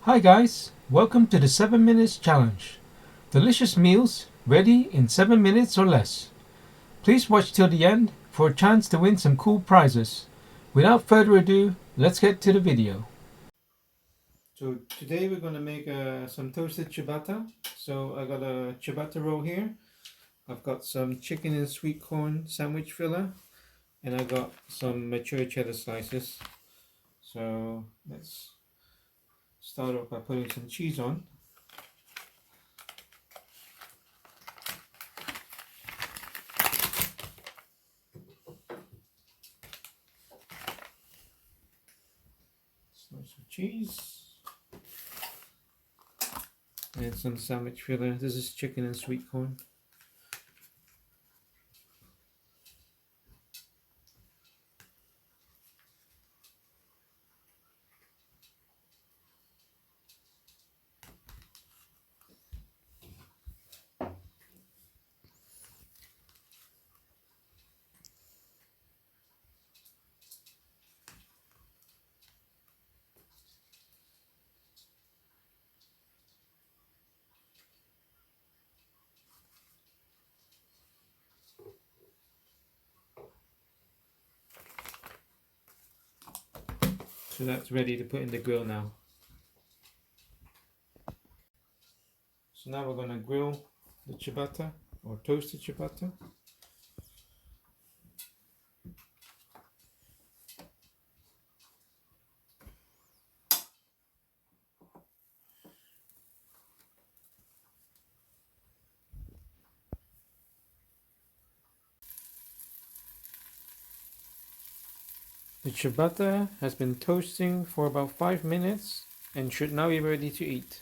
Hi guys, welcome to the 7 minutes challenge. Delicious meals ready in 7 minutes or less. Please watch till the end for a chance to win some cool prizes. Without further ado, let's get to the video. So today we're going to make some toasted ciabatta. So I got a ciabatta roll here. I've got some chicken and sweet corn sandwich filler. And I got some mature cheddar slices. So let's start off by putting some cheese on. Slice of cheese. And some sandwich filler. This is chicken and sweet corn. So that's ready to put in the grill now. So now we're going to grill the ciabatta or toasted ciabatta. The ciabatta has been toasting for about 5 minutes and should now be ready to eat.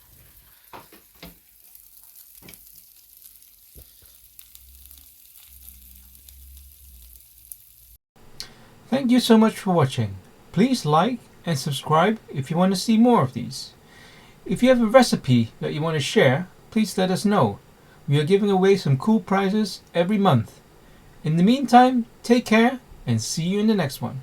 Thank you so much for watching. Please like and subscribe if you want to see more of these. If you have a recipe that you want to share, please let us know. We are giving away some cool prizes every month. In the meantime, take care and see you in the next one.